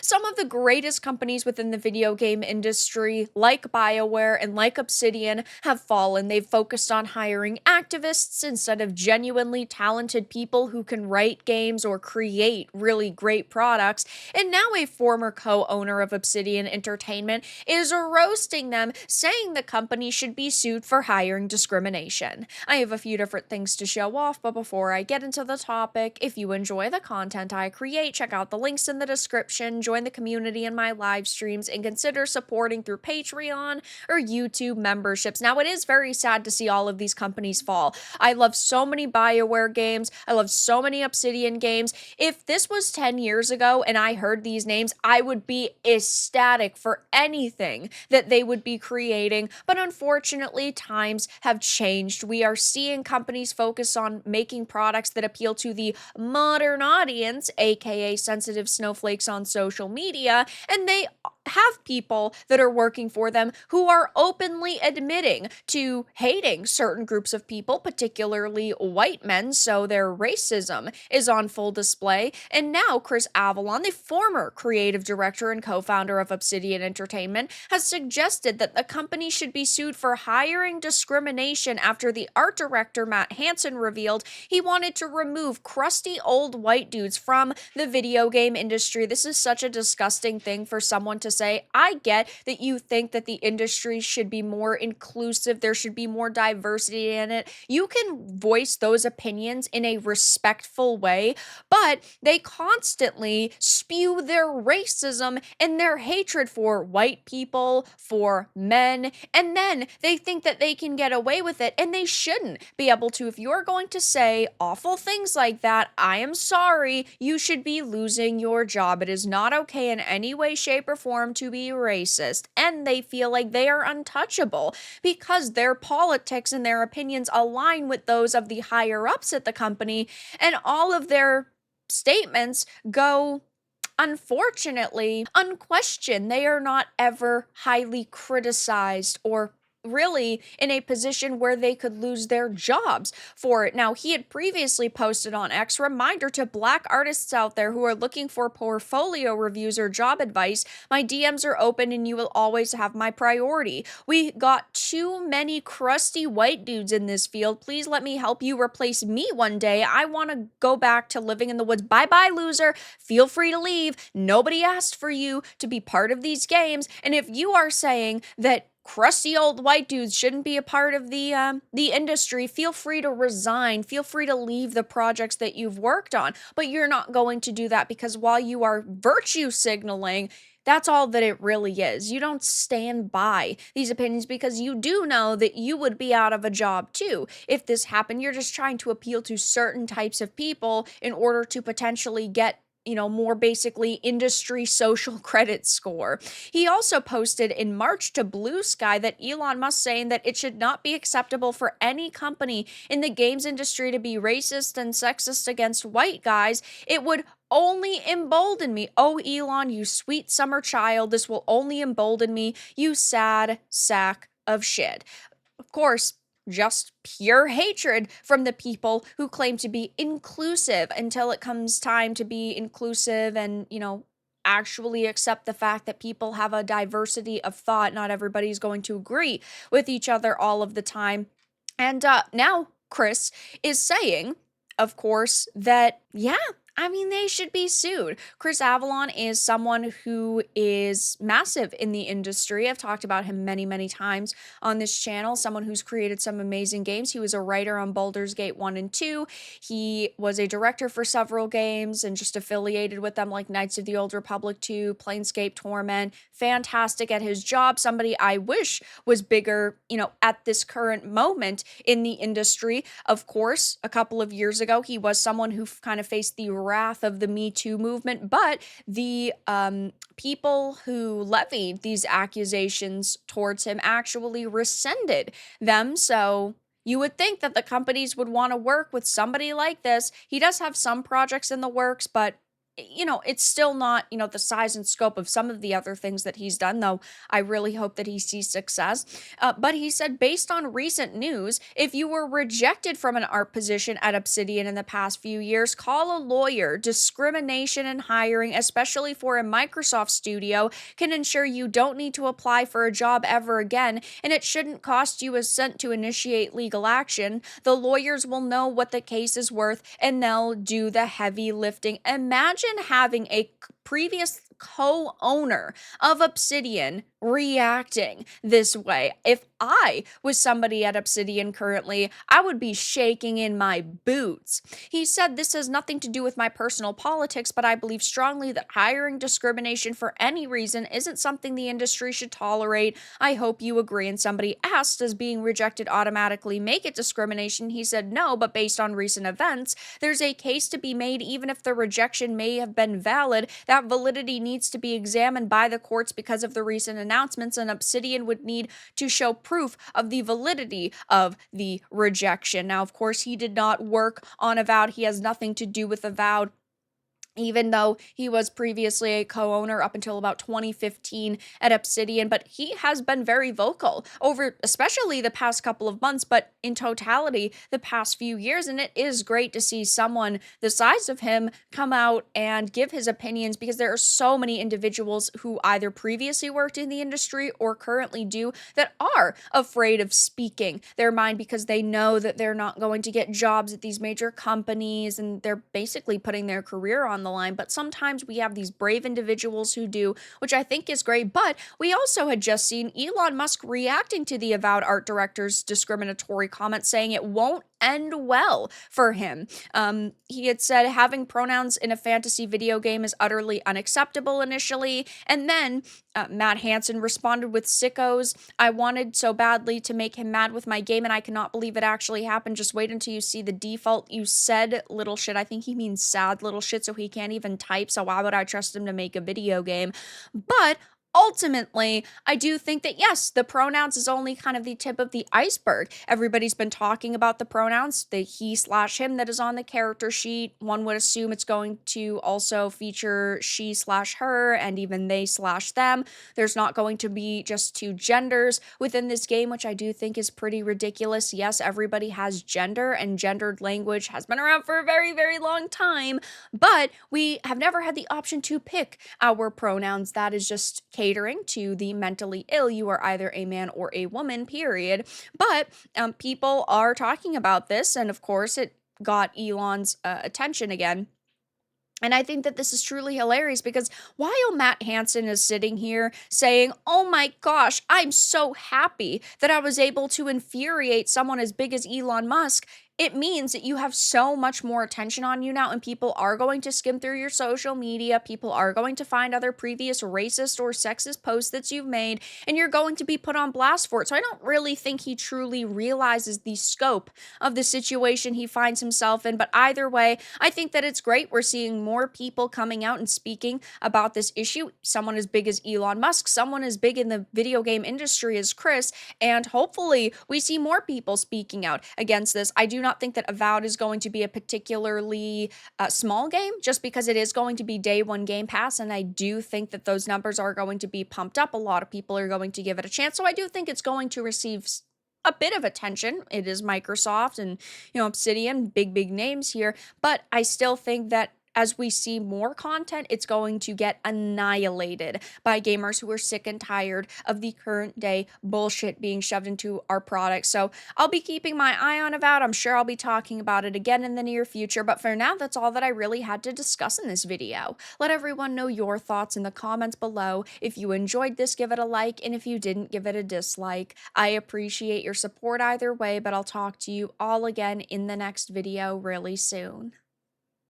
Some of the greatest companies within the video game industry, like BioWare and like Obsidian, have fallen. They've focused on hiring activists instead of genuinely talented people who can write games or create really great products. And now a former co owner of Obsidian Entertainment is roasting them, saying the company should be sued for hiring discrimination. I have a few different things to show off, but before I get into the topic, if you enjoy the content I create, check out the links in the description, join the community in my live streams, and consider supporting through Patreon or YouTube memberships. Now, it is very sad to see all of these companies fall. I love so many BioWare games. I love so many Obsidian games. If this was 10 years ago and I heard these names, I would be ecstatic for anything that they would be creating. But unfortunately, times have changed. We are seeing companies focus on making products that appeal to the modern audience, aka sensitive snowflakes on social media, and they have people that are working for them who are openly admitting to hating certain groups of people, particularly white men, so their racism is on full display. And now Chris Avellone, the former creative director and co-founder of Obsidian Entertainment, has suggested that the company should be sued for hiring discrimination after the art director Matt Hansen revealed he wanted to remove crusty old white dudes from the video game industry. This is such a disgusting thing for someone to say. I get that you think that the industry should be more inclusive, there should be more diversity in it. You can voice those opinions in a respectful way, but they constantly spew their racism and their hatred for white people, for men, and then they think that they can get away with it, and they shouldn't be able to. If you're going to say awful things like that, I am sorry, you should be losing your job. It is not okay in any way, shape, or form to be racist, and they feel like they are untouchable because their politics and their opinions align with those of the higher ups at the company, and all of their statements go unfortunately unquestioned. They are not ever highly criticized or really in a position where they could lose their jobs for it. Now, he had previously posted on X, reminder to black artists out there who are looking for portfolio reviews or job advice, my DMs are open and you will always have my priority. We got too many crusty white dudes in this field. Please let me help you replace me one day. I want to go back to living in the woods. Bye-bye, loser. Feel free to leave. Nobody asked for you to be part of these games. And if you are saying that crusty old white dudes shouldn't be a part of the industry, feel free to resign, feel free to leave the projects that you've worked on. But you're not going to do that, because while you are virtue signaling, that's all that it really is. You don't stand by these opinions because you do know that you would be out of a job too if this happened. You're just trying to appeal to certain types of people in order to potentially get, more basically industry social credit score. He also posted in March to Blue Sky that Elon Musk saying that it should not be acceptable for any company in the games industry to be racist and sexist against white guys. It would only embolden me. Oh, Elon, you sweet summer child, this will only embolden me, you sad sack of shit. Of course, just pure hatred from the people who claim to be inclusive until it comes time to be inclusive and, actually accept the fact that people have a diversity of thought. Not everybody's going to agree with each other all of the time. And now Chris is saying, of course, that, yeah, they should be sued. Chris Avellone is someone who is massive in the industry. I've talked about him many, many times on this channel. Someone who's created some amazing games. He was a writer on Baldur's Gate 1 and 2. He was a director for several games and just affiliated with them, like Knights of the Old Republic 2, Planescape Torment. Fantastic at his job. Somebody I wish was bigger, at this current moment in the industry. Of course, a couple of years ago, he was someone who kind of faced the wrath of the Me Too movement, but the people who levied these accusations towards him actually rescinded them. So you would think that the companies would want to work with somebody like this. He does have some projects in the works, but it's still not, the size and scope of some of the other things that he's done, though I really hope that he sees success. But he said, based on recent news, if you were rejected from an art position at Obsidian in the past few years, call a lawyer. Discrimination in hiring, especially for a Microsoft studio, can ensure you don't need to apply for a job ever again, and it shouldn't cost you a cent to initiate legal action. The lawyers will know what the case is worth, and they'll do the heavy lifting. Imagine having a previous co-owner of Obsidian reacting this way. If I was somebody at Obsidian currently, I would be shaking in my boots. He said, this has nothing to do with my personal politics, but I believe strongly that hiring discrimination for any reason isn't something the industry should tolerate. I hope you agree. And somebody asked, does being rejected automatically make it discrimination? He said no, but based on recent events, there's a case to be made. Even if the rejection may have been valid, that validity needs to be examined by the courts because of the recent announcements, and Obsidian would need to show proof of the validity of the rejection. Now, of course, he did not work on Avowed. He has nothing to do with Avowed, even though he was previously a co-owner up until about 2015 at Obsidian. But he has been very vocal over especially the past couple of months, but in totality the past few years, and it is great to see someone the size of him come out and give his opinions, because there are so many individuals who either previously worked in the industry or currently do that are afraid of speaking their mind because they know that they're not going to get jobs at these major companies, and they're basically putting their career on the line. But sometimes we have these brave individuals who do, which I think is great. But we also had just seen Elon Musk reacting to the Avowed art director's discriminatory comment, saying it won't end well for him. He had said having pronouns in a fantasy video game is utterly unacceptable initially, and then Matt Hansen responded with sickos. I wanted so badly to make him mad with my game, and I cannot believe it actually happened. Just wait until you see the default. You said little shit. I think he means sad little shit, so he can't even type, so why would I trust him to make a video game? But ultimately, I do think that yes, the pronouns is only kind of the tip of the iceberg. Everybody's been talking about the pronouns, the he/him that is on the character sheet. One would assume it's going to also feature she/her and even they/them. There's not going to be just two genders within this game, which I do think is pretty ridiculous. Yes, everybody has gender, and gendered language has been around for a very, very long time, but we have never had the option to pick our pronouns. That is just catering to the mentally ill. You are either a man or a woman, period. But people are talking about this, and of course, it got Elon's attention again. And I think that this is truly hilarious, because while Matt Hansen is sitting here saying, oh my gosh, I'm so happy that I was able to infuriate someone as big as Elon Musk, it means that you have so much more attention on you now, and people are going to skim through your social media. People are going to find other previous racist or sexist posts that you've made, and you're going to be put on blast for it. So I don't really think he truly realizes the scope of the situation he finds himself in. But either way, I think that it's great. We're seeing more people coming out and speaking about this issue. Someone as big as Elon Musk, someone as big in the video game industry as Chris, and hopefully we see more people speaking out against this. I do not think that Avowed is going to be a particularly small game, just because it is going to be day one Game Pass, and I do think that those numbers are going to be pumped up. A lot of people are going to give it a chance, so I do think it's going to receive a bit of attention. It is Microsoft and, Obsidian, big names here, but I still think that as we see more content, it's going to get annihilated by gamers who are sick and tired of the current day bullshit being shoved into our products. So I'll be keeping my eye on Avowed. I'm sure I'll be talking about it again in the near future, but for now, that's all that I really had to discuss in this video. Let everyone know your thoughts in the comments below. If you enjoyed this, give it a like, and if you didn't, give it a dislike. I appreciate your support either way, but I'll talk to you all again in the next video really soon.